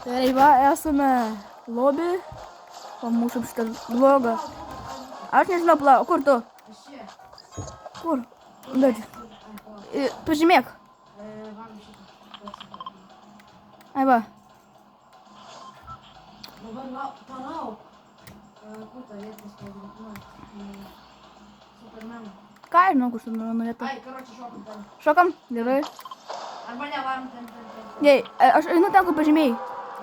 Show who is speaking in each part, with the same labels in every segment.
Speaker 1: Tai va, esame lobby. Pamušam šitą blogą. Aš nežinau, pala, kur tu? Kur? Dėdži. Pažymėk. Ai va.
Speaker 2: Dabar palauk. Kur ta vietas pavadinti? Supermeną.
Speaker 1: Ką aš žinau, kur Supermeno vieta?
Speaker 2: Ai, karoči, šokam ten.
Speaker 1: Šokam? Gerai.
Speaker 2: Arba nevarom ten.
Speaker 1: Gerai, aš einu ten, kur pažymėjai.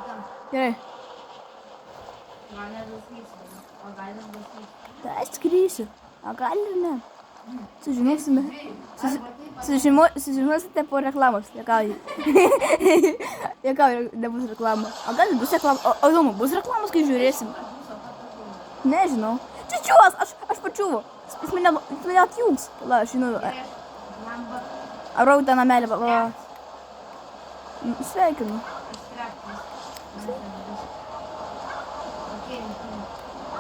Speaker 2: Ten.
Speaker 1: Gerai.
Speaker 2: Gal nedaskrysiu. O gal nedaskrysiu.
Speaker 1: Tai skrysiu. A gali ir ne. Sužinosime. Sužinosite po reklamos. Jekauju. Jekauju, nebus reklama. A gal bus reklama? O įdomu, bus reklamos, kai žiūrėsim? Nežinau. Čiūvas, aš pačiūvu. Jis mane atjungs. La, aš žinau. Ar rautą namelį, va. Sveikinu.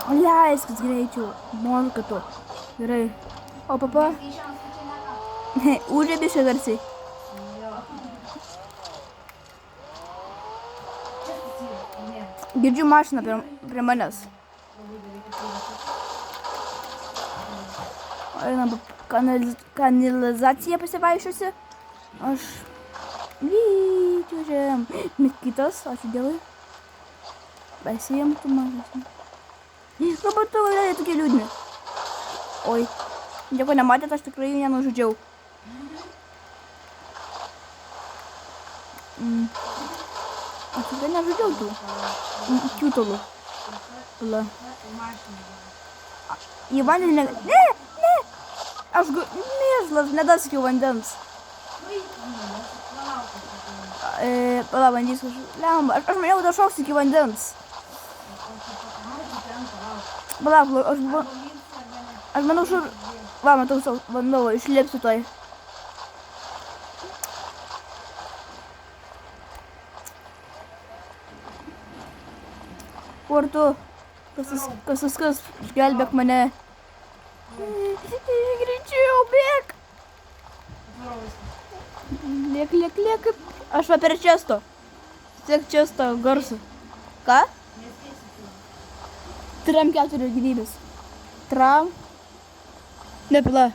Speaker 1: Leiskis greičiau. Noriu, kad tu. Gerai. O papa? Užėbi šia garsiai. Girdžiu mašiną prie manęs. Einam kanalizaciją pasivaišiusi. Aš vyčiužiam. Mikitas, ačiū Dievui. Pasijam tu mažesnį. Dabar tu yra tokie liūdni. Oi. Nieko nematėt, aš tikrai jų nenužudžiau. Aš tikrai nežudžiau tų. Kiūtolų. Pala. Į vandenį ne... Ne! Aš mėžlas, nedasakiau vandens. Pala, bandysiu. Lemba, aš maniau, dar šoksiu iki vandens. Palauk, aš manau, va, matau savo vandovo, išlipsiu toj. Kur tu? Kas, gelbėk mane. Greičiau, bėk. Liek. Aš va per često. Tiek često garsų. Ką? Tram 4 gyvybės. Tram. Nepila.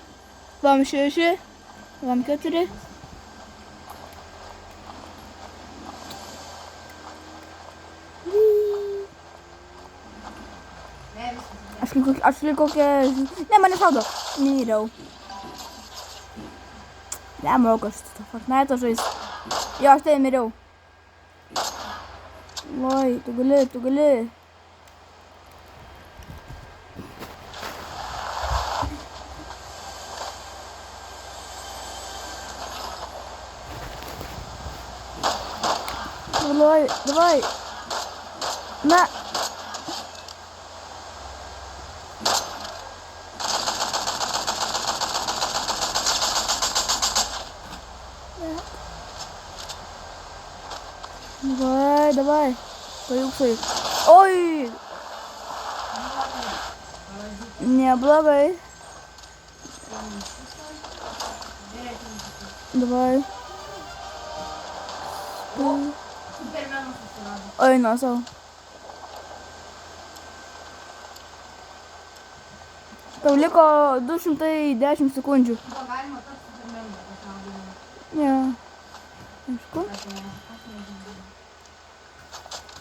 Speaker 1: Vam 6. Vam 4. Aš lyg kokia... Ne, mane šaudo. Myriau. Nemoku aš Fortnite žais. Jo, aš tai myriau. Oi, tu gali. Давай. На. Давай. Поюксай. Ой. Не облагай. Давай. Oi, nossa. Tau liko 210 sekundžių. Ne. Aišku.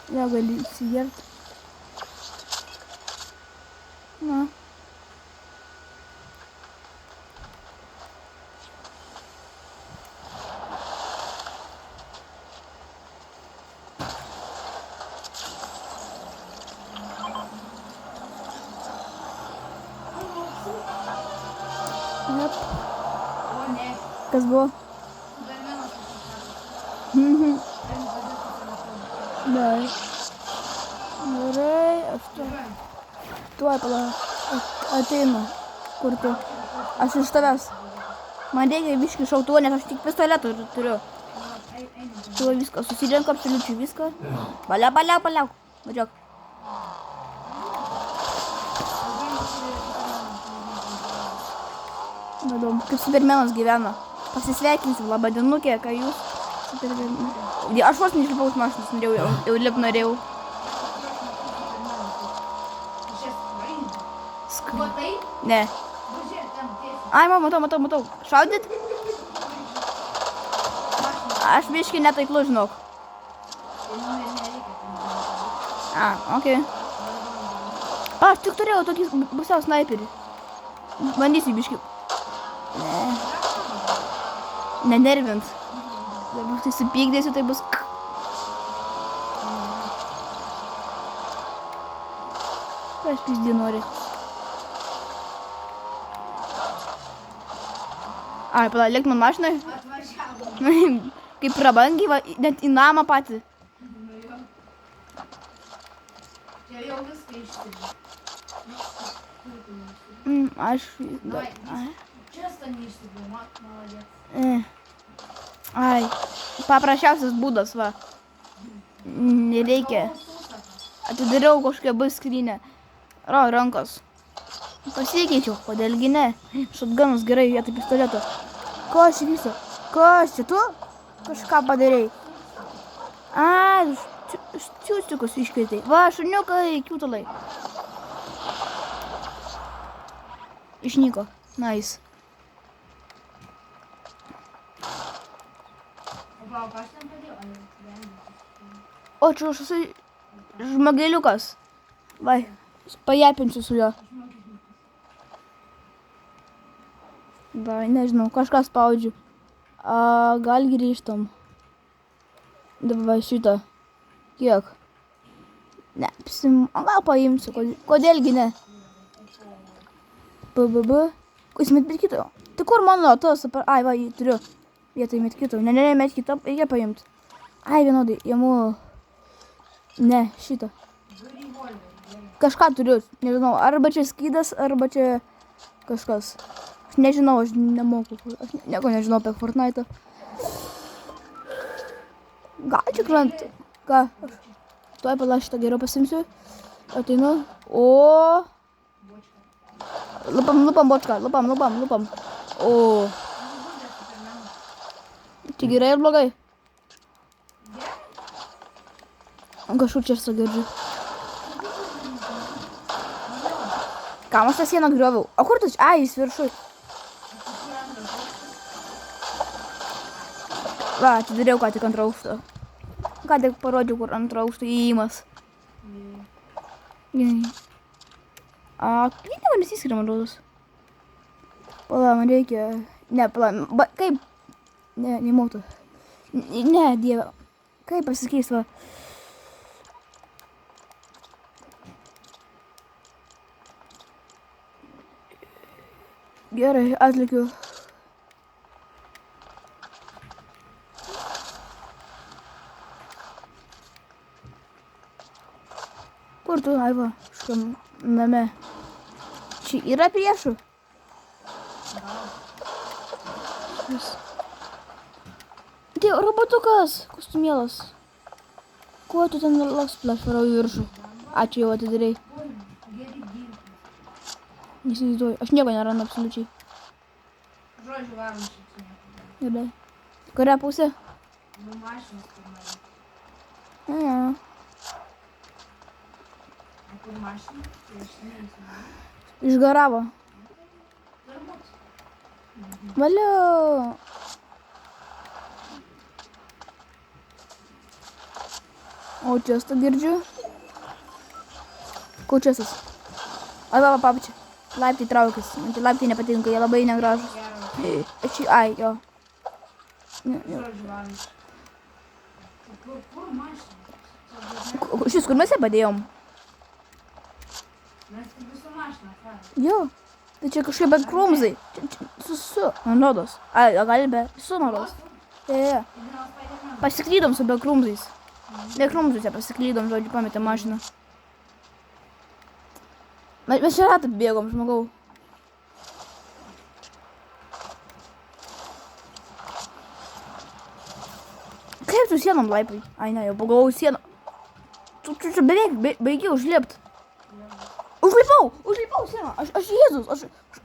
Speaker 1: Ja, gali įsigerti. Na. Yep. Kas buvo? Gerai. Aš tuoj ateinu. Kur tu? Aš iš tavęs. Man reikia biškį šautuvo, nes aš tik pistoletą turiu. Tu viską, susirenka absoliučiai viską. Paliauk. Važiuok. Įdomu, kaip Supermenas gyvena. Pasisveikinsim, labadienukė, ką jūs. Aš vos neišlipau iš mašinos, norėjau, jau lip norėjau.
Speaker 2: Matai?
Speaker 1: Ne.
Speaker 2: Važiuok ten tiesiai.
Speaker 1: Ai, matau. Šaudyt? Aš biškai netaiklu, žinok. Okei. Aš tik turėjau tokį pusiau sniperį. Bandysiu biškai. Ne. Nenervint. Dabar tai supykdėsiu, tai bus... Ką aš pizdį nori? Ai, pala, lėkt man mašinai?
Speaker 2: Atvažiavo.
Speaker 1: Kaip prabangiai, va, net į namą patį.
Speaker 2: Čia jau viską išsibė.
Speaker 1: Aš...
Speaker 2: Ai, čia stani išsibė, maladėt.
Speaker 1: Ai, paprasčiausias būdas, va. Nereikia. Atidariau kažkokią bus skrynę. Rankos. Pasikeičiau, kodėlgi ne. Šotganas gerai, vietoj pistoleto. Kas čia vyksta? Kas čia tu? Kažką padarei. Ai, čiūstikus iškvietei. Va, šuniukai, kiūtalai. Išnyko. Nice.
Speaker 2: O ką aš ten padėjau?
Speaker 1: O, čia aš esu žmogeliukas. Vai, pajapinsiu su juo. Vai, nežinau, kažką spaudžiu. Gal grįžtam. Dabar šitą. Kiek? Ne, gal paimsiu, kodėlgi ne? Jis metkito. Tai kur mano tas? Ai, va, jį turiu. Vietoj metkito. Ne, metkito, reikia paimti. Ai, vienodai, jėmų. Ne, šitą. Kažką turiu, nežinau, arba čia skydas, arba čia kažkas. Aš nežinau, aš nemoku, aš nieko nežinau apie Fortnite'ą. Gal čia krant, ką? Tuoj pala šitą geriau pasimsiu. Ateinu. O. Lupam bočką, lupam. O. Čia gerai ir blogai? Kažkur čia girdžiu. Kam aš tą sieną grioviau? O kur tu čia? Ai, jis viršui. Va, atidariau ką tik antrą aukštą. Ką tik parodžiau, kur antrą aukštą įėjimas. Gerai. Kaip man nesiskiria, man rodos? Pala, man reikia... Ne, pala, kaip... Ne, nemotu. Ne, dieve. Kaip pasikeis, va. Gerai, atlikiu. Kur tu, Aiva? Kažkam name. Čia yra priešų? Tai robotukas, kostiumėlas. Kuo tu ten laksplaš varau į viršų? Ačiū, jau atidarei. Neįsivaizduoju. Aš nieko nerandu absoliučiai.
Speaker 2: Žodžiu, varom šiek tiek.
Speaker 1: Gerai. Kurią pusę?
Speaker 2: Nu, mašinos pirmai.
Speaker 1: Ne.
Speaker 2: O kur mašina? Tai aš neįsivaizduoju.
Speaker 1: Išgaravo.
Speaker 2: Turbūt.
Speaker 1: Valio. O čiastą girdžiu. Kur čiastas? Ai, va, papačia. Laiptai traukis. Man tai laiptai nepatinka, jie labai negražus. Ai, jo.
Speaker 2: Žodžiu, varom. Kur mašina?
Speaker 1: Šis, kur mes ją padėjom?
Speaker 2: Mes tik visų mašiną, ką?
Speaker 1: Jo. Tai čia kažkaip be krumzai. Su. Man rodos. Ai, gali be. Su, man rodos. Pasiklydom su be krumzais. Be krumzuose pasiklydom, žodžiu, pametė mašiną. Mes čia ratą bėgom, žmogau. Kaip tu sienom laipai? Ai, ne, jau pagalvojau sieną. Tu čia beveik baigiau užlipt. Užlipau sieną. Aš Jėzus,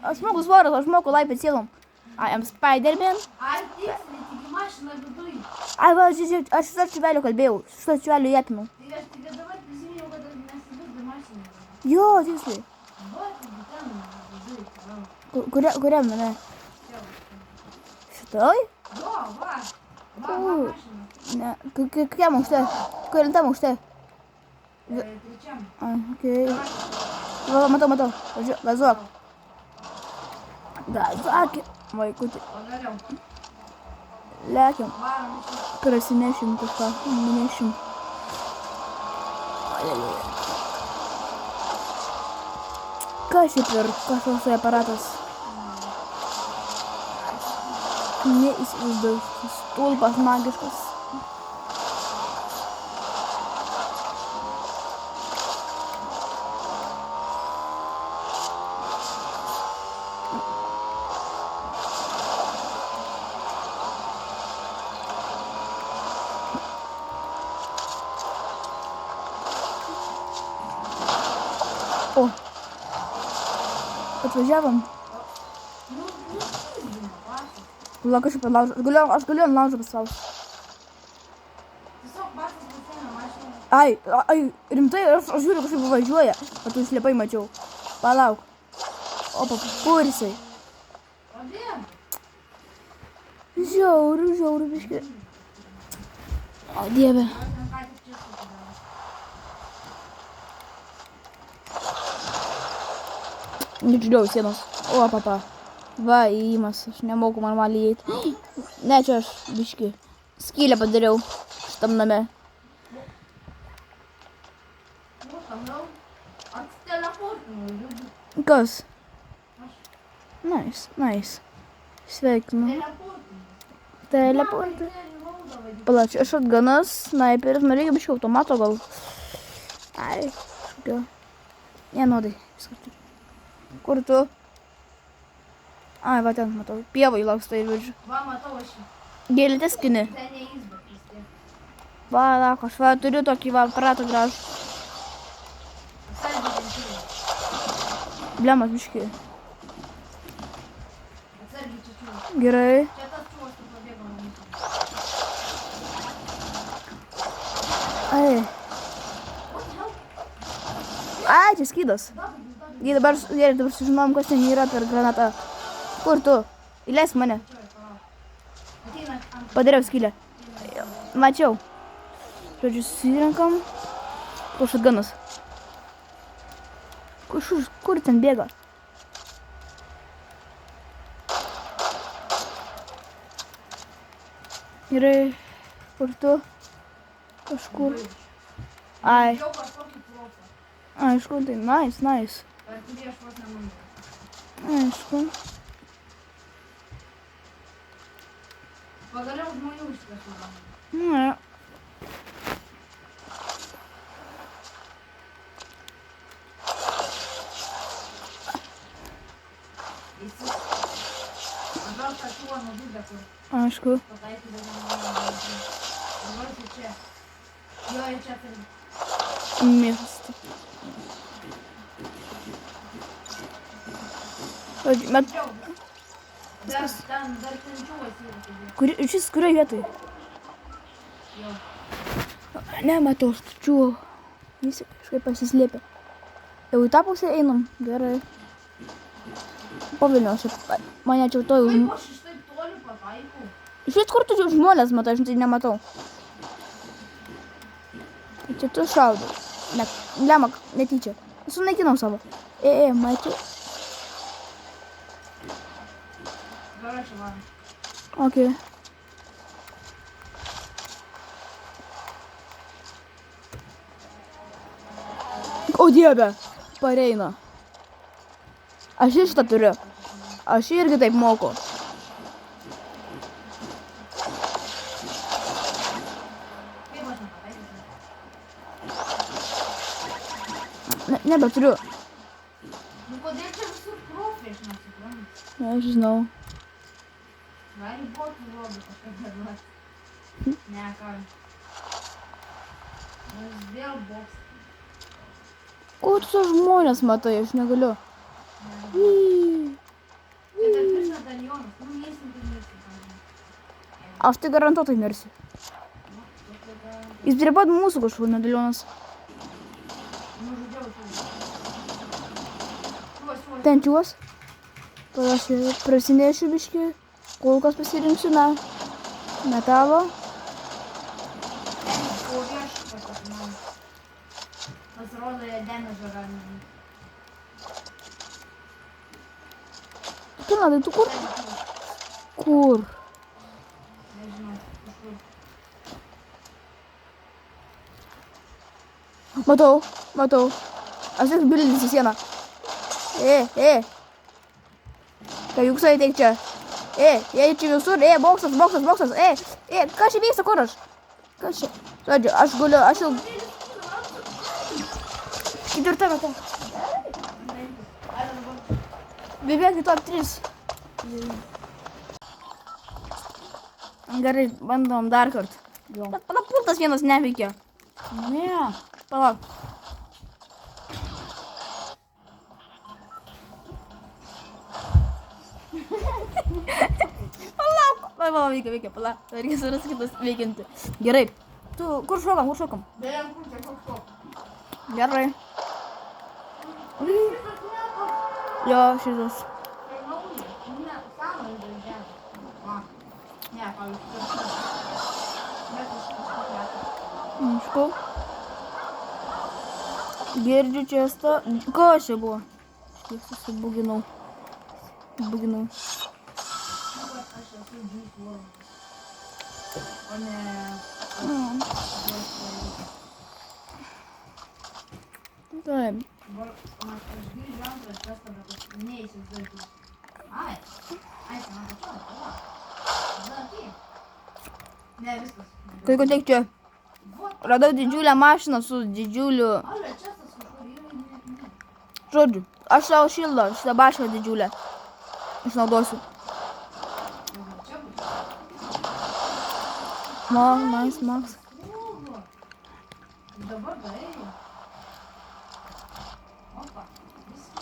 Speaker 1: aš žmogus varas, aš moku laipėt sienom. I am Spider-Man.
Speaker 2: Ar tiksliai, tik į mašina viduj.
Speaker 1: Ai, va, aš su čiveliu kalbėjau. Su čiveliu jėpinau.
Speaker 2: Tai aš tik dabar prisiminiau, kad mes vidų mašiną.
Speaker 1: Jo, tiksliai.
Speaker 2: Va, taigi ten viduj. Va.
Speaker 1: Kuriam name?
Speaker 2: Čia.
Speaker 1: Šitoj?
Speaker 2: Jo, va. Va, mašina.
Speaker 1: Ne. Kokiam aukšte? Kuriantam aukšte?
Speaker 2: Trečiam.
Speaker 1: Ai, okei. Va, matau. Gazuok. Gazuok. Vaikutį.
Speaker 2: Pagaliau.
Speaker 1: Lekiam.
Speaker 2: Varom iš.
Speaker 1: Prasinešim kažką. Nunešim. Kas šiaip ir kažkoks aparatas? Neįsivaizduoju. Stulpas magiškas. O. Atvažiavom. La, kažkaip laužą. Aš galiu ant laužą pasilaužti.
Speaker 2: Tiesiog basas pasiėmė mašiną.
Speaker 1: Ai, rimtai, aš žiūriu, kažkaip važiuoja. O tu slėpai mačiau. Palauk. Opa, pursai.
Speaker 2: Pabėm.
Speaker 1: Žiauru, biški. O, dieve.
Speaker 2: Aš ten ką tik čia susidėjau.
Speaker 1: Nežiūrėjau sienos. O, papa. Va, įimas. Aš nemoku normaliai įeiti. Ne, čia aš biški. Skylę padariau šitam name.
Speaker 2: Nu, toliau. Atsteleportinau.
Speaker 1: Kas? Nice. Sveikinu. Teleportai. Palauk, šotganas, sniperis, man reikia biškai automato gal. Ai, kažkokio. Vienodai. Viskas taip. Kur tu? Ai, va ten, matau. Pievai laksto ir viržiu.
Speaker 2: Va, matau aš jį.
Speaker 1: Gėlytės skini.
Speaker 2: Ten ne jis, bet vis tiek.
Speaker 1: Va, lako, aš va turiu tokį va aparatą gražų.
Speaker 2: Atsargiai ten turi.
Speaker 1: Blemas biškai.
Speaker 2: Atsargiai čia čiūvas.
Speaker 1: Gerai.
Speaker 2: Čia tas čiūvas, tu pabėgo nuo mūsų.
Speaker 1: Ai.
Speaker 2: What the hell?
Speaker 1: Ai, čia skydas. Jei dabar sužinom, kas ten yra per granatą. Kur tu? Įleisk mane.
Speaker 2: Ateina ant.
Speaker 1: Padariau skylę. Mačiau. Žodžiu, susirenkam. Po šotganus. Kur ten bėga? Gerai. Kur tu? Kažkur. Ai.
Speaker 2: Jau kažkokį profą.
Speaker 1: Aišku, tai nice.
Speaker 2: Per kurį aš vos nemanau.
Speaker 1: Aišku.
Speaker 2: Pagaliau žmonių iš tiesų randa.
Speaker 1: Ne.
Speaker 2: Jis. Atgal tą čiūvą nužudė, kur
Speaker 1: Aišku.
Speaker 2: pataikė dabar. Dabar tai čia. Jo, ir čia turi.
Speaker 1: Miestą. Žodžiu,
Speaker 2: Džiaugiu. Dar ten čiūvas yra.
Speaker 1: šis kurioje vietoje?
Speaker 2: Jo.
Speaker 1: Ne, matau, aš čiūvau. Jis kažkaip pasislėpė. Jau į tą pusę einam. Gerai. Po Vilniaus. Mane čia to jau...
Speaker 2: Kaip aš iš taip toli pataikau?
Speaker 1: Šis kur tu žmonės matai, aš tai nematau. Čia tu šaudai. Ne, lemak, netyčia. Sunaikinau savo. Mačiau.
Speaker 2: Dabar aš varom.
Speaker 1: Okei. O dieve, pareina. Aš ir šitą turiu. Aš irgi taip moku.
Speaker 2: Kaip aš nepataikiau?
Speaker 1: Nebeturiu.
Speaker 2: Nu kodėl čia visur profai, aš nesuprantu.
Speaker 1: Nežinau.
Speaker 2: Gali botų lobį kažką duoti. Ne, ką. Aš vėl boks.
Speaker 1: Ko tu tos žmonės matai, aš negaliu.
Speaker 2: Tai dar prieš medalionas. Nu, neįsim, tai neįsim.
Speaker 1: Aš tai garantuotai mirsiu. Jis prie pat mūsų kažkur nedėlionas. Ten čiuos. Aš prasinėšiu biškį. Kol kas pasirinksiu metalo.
Speaker 2: Pasirodo, jie dėmesio rami.
Speaker 1: Tai tu kur? Kur?
Speaker 2: Nežinau, kažkur.
Speaker 1: Matau. Aš tik bildys į sieną. Ką juk sai teik čia? Jie čia visur, boksas. Ką čia vyksta, kur aš? Kas čia? Žodžiu, aš guliu, aš jau... Ketvirta vieta. Beveik į top 3. Gerai, bandom dar kartą. Bet pultas vienas neveikia.
Speaker 2: Ne.
Speaker 1: Palauk. Veikia, palauk. Reikia surasti kitas veikianti. Gerai. Tu, kur šokam?
Speaker 2: Beje, kur čia šok.
Speaker 1: Gerai. Jo, šitas. Škau. Girdžiu čia Ko čia buvo? Kiek susibuginau.
Speaker 2: O ne...
Speaker 1: Taip.
Speaker 2: Aš grįžu antras testą, bet aš neįsivaizduoju. Ai, ten apačioj, palauk. Ne, viskas.
Speaker 1: Kai ko teik čia. Radau didžiulę mašiną su didžiuliu...
Speaker 2: Ale, čia tas kažkur yra.
Speaker 1: Žodžiu, aš savo šildą, šitą bašką didžiulę išnaudosiu.
Speaker 2: Čia bus.
Speaker 1: Max.
Speaker 2: Dabar darai. Opa, viskas.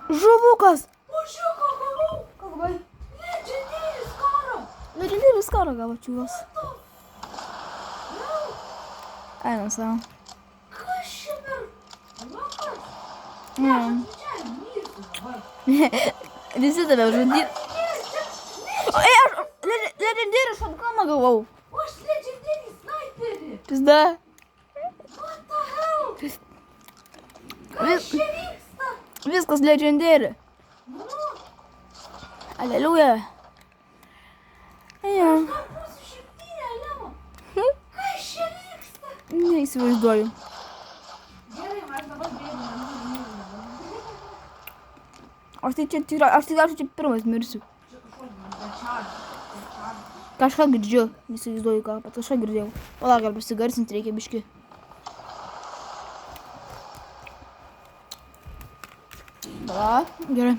Speaker 1: Žuvukas!
Speaker 2: Ožiuką gavau!
Speaker 1: Kas gai?
Speaker 2: Legendėris karo!
Speaker 1: Gavo čiūvas. Eina savo.
Speaker 2: Kas čia per... Lakas?
Speaker 1: Ne.
Speaker 2: Aš mirsiu dabar.
Speaker 1: Visi tave žudyt. Aš legendėrį šotganą gavau.
Speaker 2: Aš legendėrį sniperį!
Speaker 1: Pizda.
Speaker 2: What the hell? Kas čia vyksta?
Speaker 1: Viskas legendėrį.
Speaker 2: Nu,
Speaker 1: Aleliuja.
Speaker 2: ką būsiu šimtinė, Lemo? Kas čia vyksta?
Speaker 1: Neįsivaizduoju.
Speaker 2: Gerai, aš dabar bėgu, nenoriu.
Speaker 1: Aš tai čia pirmas mirsiu. Kažką girdžiu. Neįsivaizduoju ką, bet kažką girdėjau. Palauk, gal pasigarsinti reikia biški. Gerai.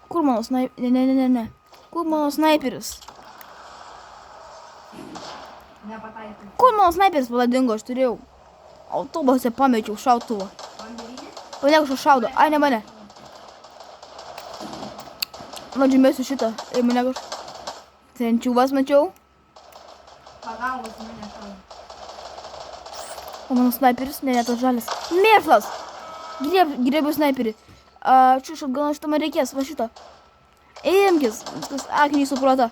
Speaker 1: Kur mano snaiperis? Ne. Kur mano snaiperis?
Speaker 2: Nepataikai.
Speaker 1: Kur mano snaiperis paladingo? Aš turėjau. Autobuse pamečiau šautuvą.
Speaker 2: Vandeninė?
Speaker 1: Pane kažkas šaudo. Ai, ne mane. Vadžiu, mėsiu šitą. Ei, mane kažkas. Ten čiūvas mačiau.
Speaker 2: Pagalbos mane šaudo.
Speaker 1: O mano snaiperis? Ne, tas žalis. Mėšlas! Grėbiu snaiperį. Čia šatganą šitą man reikės. Va šitą. Imkis. Viskas akiniai suprata.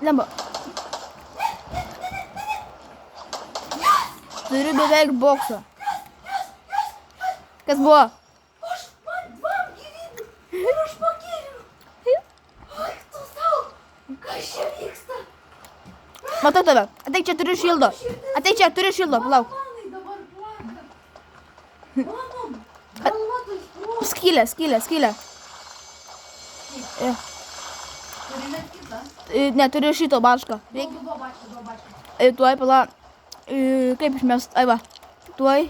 Speaker 1: Lemba. Turiu beveik boksą. Kas buvo?
Speaker 2: Man 2 gyvybių ir aš pakėliau. Ai, tu sau. Kas čia vyksta?
Speaker 1: Matau tave. Ateik čia, turiu šildo. Ateik čia, turiu šildo. Palauk.
Speaker 2: Manai dabar plaka. Manom, galvotai sprūs.
Speaker 1: Skylę.
Speaker 2: Turime kitą.
Speaker 1: Ne, turiu šito bašką.
Speaker 2: Duobačką, duobačką.
Speaker 1: Tuoj, pala. Kaip išmest? Ai va. Tuoj.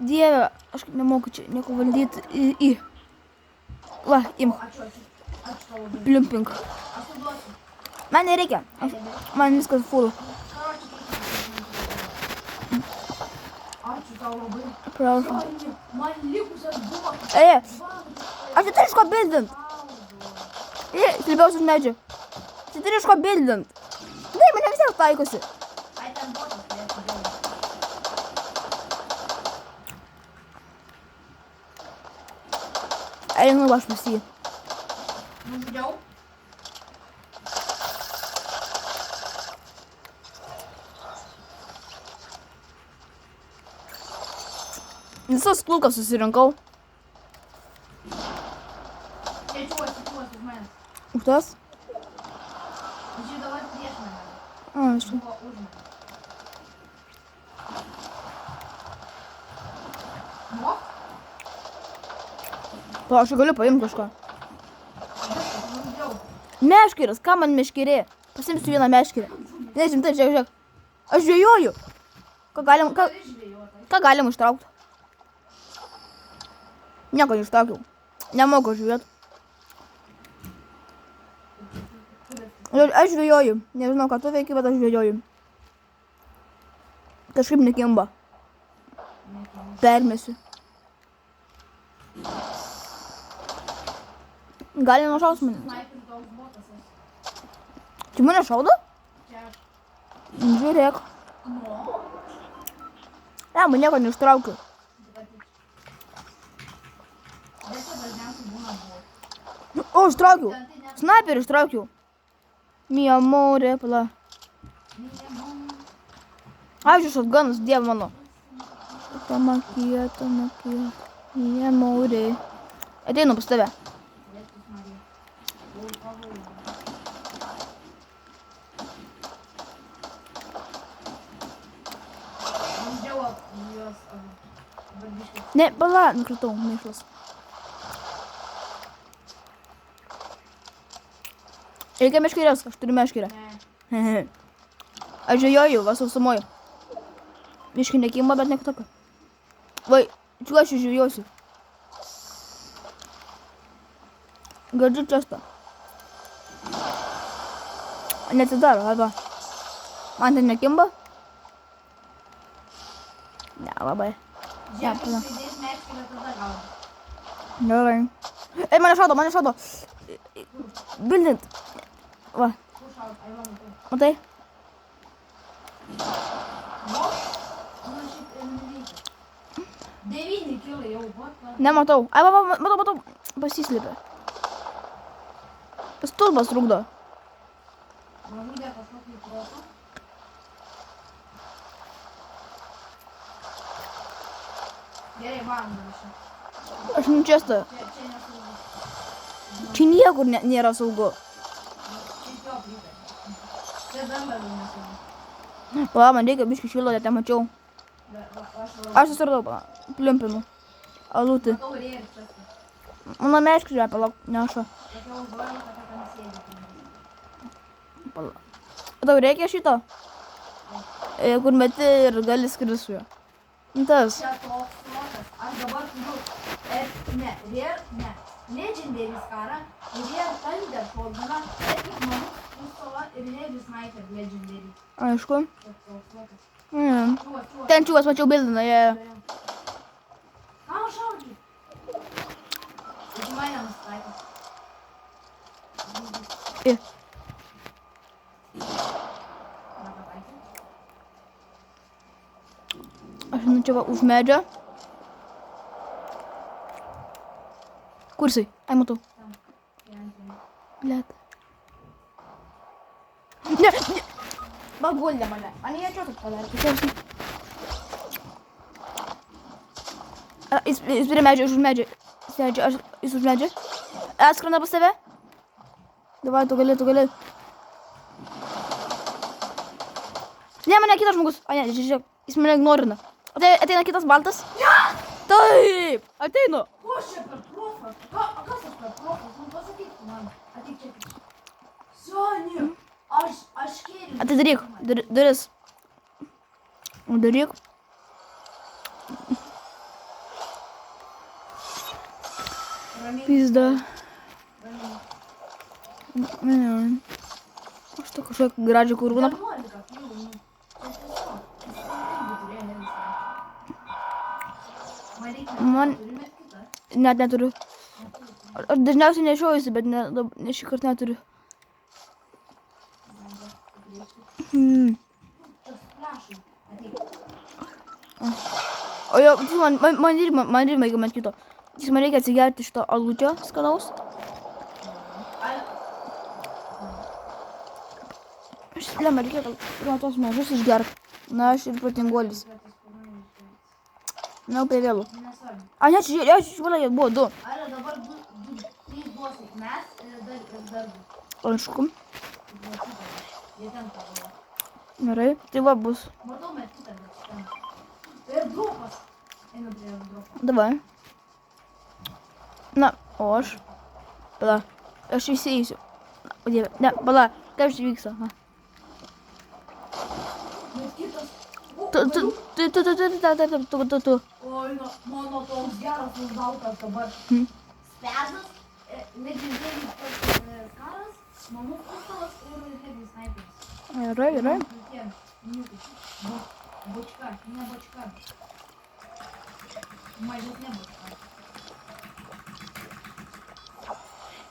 Speaker 1: Dieve, aš nemoku čia nieko valdyti. Va, imk.
Speaker 2: Ačiū, ačiū. Ačiū tau labai.
Speaker 1: Pliumpink.
Speaker 2: Aš tau duosiu.
Speaker 1: Man nereikia. Man viskas full.
Speaker 2: Karoči, ačiū tau labai.
Speaker 1: Prašom.
Speaker 2: Sorry, man likusios buvo.
Speaker 1: Aš neturiu iš ko bildint. Slėpiausi už medžio. Aš neturiu iš ko bildint. Ne, mane vis tiek taikosi.
Speaker 2: Ai, ten botas turėtų būti.
Speaker 1: Einu aš pas jį.
Speaker 2: Nužudžiau.
Speaker 1: Visas kulkas susirinkau.
Speaker 2: Čiuosi už manęs.
Speaker 1: Už tas?
Speaker 2: Žiūrėk, dabar prieš mane.
Speaker 1: Aš.
Speaker 2: Buvo už mane. Mok?
Speaker 1: Aš galiu paimti kažką.
Speaker 2: Nužudžiau.
Speaker 1: Meškeris, ką man meškerė? Pasimsiu vieną meškerę. Nežinau, tai žiūrėk. Aš žvėjoju. Ką galim ištraukti? Nieko neištraukiau. Nemoku žvėt. Aš žvėjoju. Nežinau, ką tu veiki, bet aš žvėjoju. Kažkaip nekimba. Permesiu. Gali nušaus mane.
Speaker 2: Sniperis toks botas esi.
Speaker 1: Čia mane šaudo?
Speaker 2: Čia aš.
Speaker 1: Žiūrėk.
Speaker 2: Nu.
Speaker 1: Ne, man nieko neištraukiu.
Speaker 2: Bet čia dažniausiai būna buvo.
Speaker 1: O, ištraukiau. Sniperį ištraukiau. Mi amore, pala. Aš iš atganas, dieve mano. Tamakija. Mi amore. Ateinu pas tave. Ne, pala, nukritau, mėšlas. Reikia meškerės, aš turiu meškerę.
Speaker 2: Ne.
Speaker 1: Aš žvėjoju, va sausumoju. Biškai nekimba, bet nieko tokio. Vai, čiuošiu žvėjosiu. Gardžiu čestą. Neatsidaro, arba. Man ten nekimba? Ne, labai.
Speaker 2: Žiūrėk, kai žaidės meškerę, tada gauni.
Speaker 1: Gerai. Ei, mane šaudo. Bildint. Va,
Speaker 2: Kur šaut? Ai, va, matau.
Speaker 1: matai?
Speaker 2: Mok? Nu, šiaip nereikia. 9 kilai jau, vat.
Speaker 1: Nematau. Ai, va, matau. Pasislėpė. Stulbas trukdo.
Speaker 2: Nužudė kažkokį protą. Gerai, varom dabar čia.
Speaker 1: Aš nučiasta.
Speaker 2: Čia nesaugu.
Speaker 1: Čia niekur nėra saugu.
Speaker 2: Šiaip jo pritariu. Čia dambarų nesaugu.
Speaker 1: Va, man reikia biškį šildo, net nemačiau. Aš susiradau, pliumpinu. Alutį.
Speaker 2: Matau rėrį čia.
Speaker 1: Mano meškerė, palauk, neša.
Speaker 2: Tokia užuojama, kad ten sėdi.
Speaker 1: Tau reikia šito? Kur meti ir gali skristi su juo. Tas.
Speaker 2: Čia toks protas. Aš dabar turiu. Legendary skarą. Ir jie Thunder shotguną. Epic manų pistolą ir Heavy Sniper Legendary.
Speaker 1: Aišku.
Speaker 2: Toks protas.
Speaker 1: Čiūvas. Ten čiūvas mačiau bildiną, jie.
Speaker 2: Ką šaudži? Iš mane nusitaiko. Nepataikė.
Speaker 1: Aš čia va už medžio. Kursai. Ai, matau. Blet. Ne. Baguldė mane. Ani jie čia taip padarė. Jis prie medžio, už medžio. Jis už medžio. Skrenda pas tave. Davai, tu gali. Ne, mane kitas žmogus. O ne, žiūrėk. Jis mane ignorina. Ateina kitas baltas. Taip, ateinu.
Speaker 2: Kas čia per profas? Kas aš per profas? Nu pasakyk man. Ateik čia. Soni, aš kėliu.
Speaker 1: Atidaryk duris. Daryk.
Speaker 2: Ramiai.
Speaker 1: Pizda. Ne. Aš to kažkokią gražią kurvūną.
Speaker 2: 11 pjūvių, nu. Čia tiesiog. Jis irgi turėjo ne visą. Man reikia
Speaker 1: Man-
Speaker 2: turime kitą.
Speaker 1: Net neturiu. Aš dažniausiai nešiojusi, bet ne šį kartą neturiu. Hmm.
Speaker 2: Tas flašai. Ateik.
Speaker 1: O jo, man irgi reikia man kito. Tik man reikia atsigerti šito alučio skanaus. Aš lemą reikėtų tos mažus išgert. Na, aš ir protinguolis. Na, prie vėlų.
Speaker 2: Nesvarbu.
Speaker 1: A, ne, čia švalia buvo 2.
Speaker 2: Ar dabar 3 duosit mes ir dar 2.
Speaker 1: Aišku.
Speaker 2: Jie ten pavalo.
Speaker 1: Gerai. Tai va bus.
Speaker 2: Matau, mes kitą, bet šitam. Ir dropas. Einam prie dropo.
Speaker 1: Davai. Na, o aš. Pala. Aš įsėjusiu. O dieve. Ne, pala. Kaip čia vyksta? Ha.
Speaker 2: Bet kitas.
Speaker 1: Tu.
Speaker 2: Oi, mano toks geras užgautas dabar. Spezas, legendarinis karas, mamų pistolas ir heavy sniperis.
Speaker 1: Gerai.
Speaker 2: Tokie niukai. Bočka, ne bočka. Mažesnė bočka.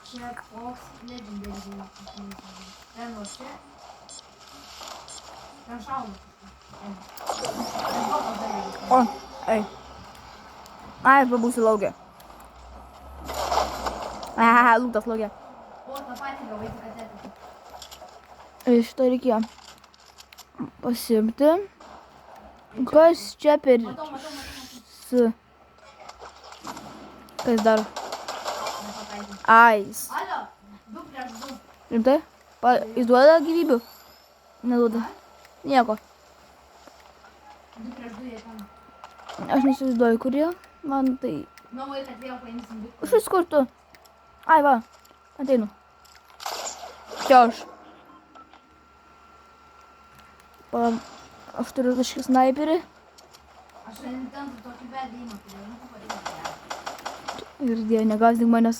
Speaker 2: Čia koks legendarinis. Ten va čia. Ten šauna. Ten kopas dalyvis.
Speaker 1: O, ei. Ai, pabūsiu laukė. Lūtas laukė.
Speaker 2: O, tą patį gavai tik atėti.
Speaker 1: Iš to reikėjo pasimti. Kas čia per...
Speaker 2: Matau.
Speaker 1: Kas dar?
Speaker 2: Nepataikė.
Speaker 1: Ais.
Speaker 2: Alio, 2 prieš 2.
Speaker 1: Rimtai? Jis duoda gyvybių? Neduoda. Nieko.
Speaker 2: 2 prieš 2 jie ten.
Speaker 1: Aš neįsivaizduoju, kur jie. Man tai...
Speaker 2: Nuomai, kad vėl paimsim bitkoiną.
Speaker 1: Aš vis kur tu. Ai, va. Ateinu. Čia aš. Aš turiu kažkokį sniperį.
Speaker 2: Aš šiandien ten tokį vedimą turėjau. Nu, papareikia.
Speaker 1: Ir dieve, negąsdink manęs.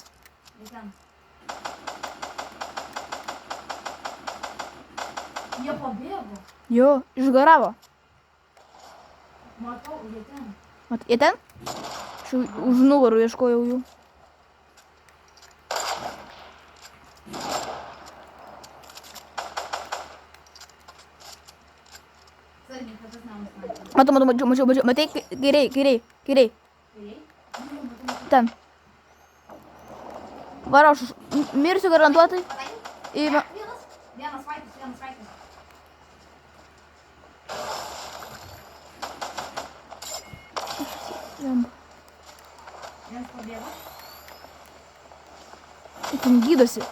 Speaker 2: Jie ten. Jie pabėgo.
Speaker 1: Jo, išgaravo.
Speaker 2: Matau, jie ten.
Speaker 1: Mat, jie ten? Aš už nugarų ieškojau jų.
Speaker 2: Sargiai, kad tas namas matė.
Speaker 1: Mačiau. Matai, kairiai.
Speaker 2: Kairiai?
Speaker 1: Ten. Varo, aš mirsiu garantuotai.
Speaker 2: Pataikė?
Speaker 1: Į...
Speaker 2: Vienas vaitas. Vienas pabėgo.
Speaker 1: Ten gydosi.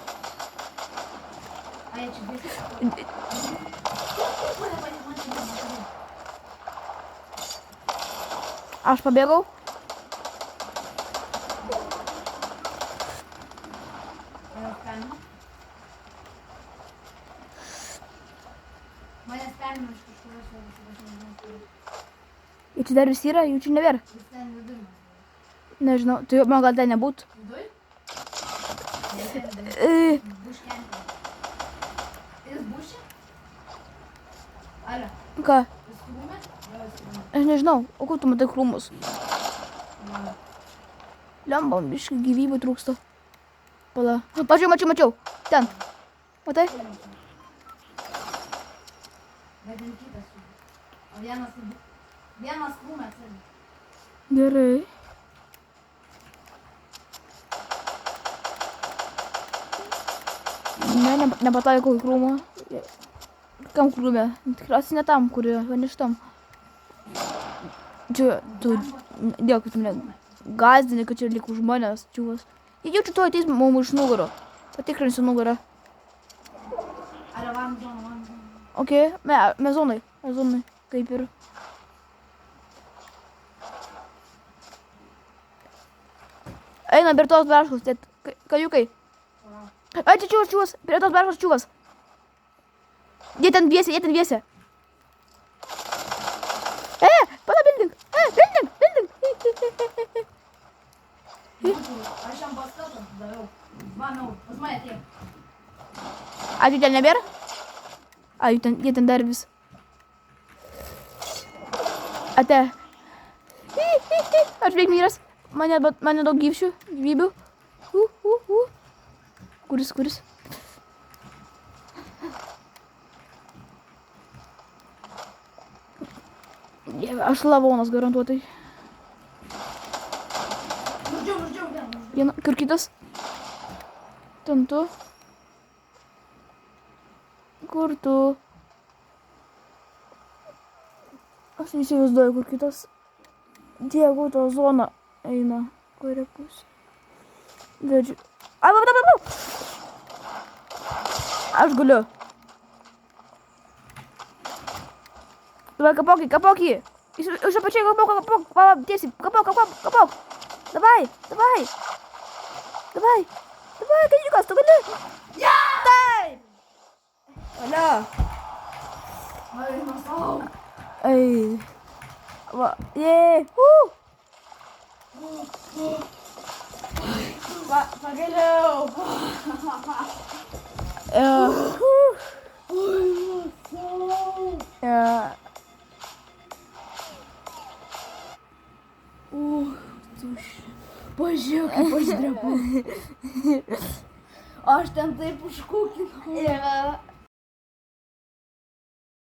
Speaker 2: Ai, čia bėsi.
Speaker 1: Aš pabėgau.
Speaker 2: Manęs perėmė iš kažkurios vietos, aš nežinau.
Speaker 1: Ir čia dar vis yra, jų čia nebėra.
Speaker 2: Jis ten viduj.
Speaker 1: Nežinau, tai man gal ten nebūtų.
Speaker 2: Viduj? Buškentė. Jis bušė? Alio,
Speaker 1: Ką?
Speaker 2: jis krūmė? Jo, jis krūmė.
Speaker 1: Aš nežinau, o kur tu matai krūmus?
Speaker 2: Jo.
Speaker 1: Lembam, biškai gyvybių trūksta. Pala. Mačiau. Ten. Matai?
Speaker 2: Bet ten kitas jų. O vienas krūmė atsirgi.
Speaker 1: Gerai. Ne, nepataikau į krūmą. Kam krūmė? Tikriausiai ne tam, kur yra, o ne šitam. Čia, tu, dėkui, tu mane gazdini, kad čia lik už manęs, čiūvas. Jaučiu, tu ateis mum iš nugaro. Patikrinsiu nugarą.
Speaker 2: Alio, varom zoną.
Speaker 1: Ok, mes zonai, kaip ir. Einam prie tos braškos, kajukai. Ai, čia čiūvas, prie tos braškos čiūvas. Jie ten dviese. Pala, building.
Speaker 2: Aš jam paskatą daviau. 2 eurų. Pas mane tiek.
Speaker 1: A jų ten nebėra? A, jie ten dar vis. Ate. Aš veik myras. Mane daug gyvybių. Kuris? Dieve, aš lavonas garantuotai. Kur kitas? Ten tu. Kur tu? Aš neįsivaizduoju, kur kitas. Diego, to zona eina. Kuria pusė? Vedžiu. Ai. Aš guliu. Давай, kapok jį. Iš apačiai kapok. Tiesiai, kapok. Давай. Kažiukas, tu gali. Taip. Alio. Ai. Va,
Speaker 2: Va, pagaliau. Pažiūrėk, kaip aš drebu. Aš ten taip užkūkinau.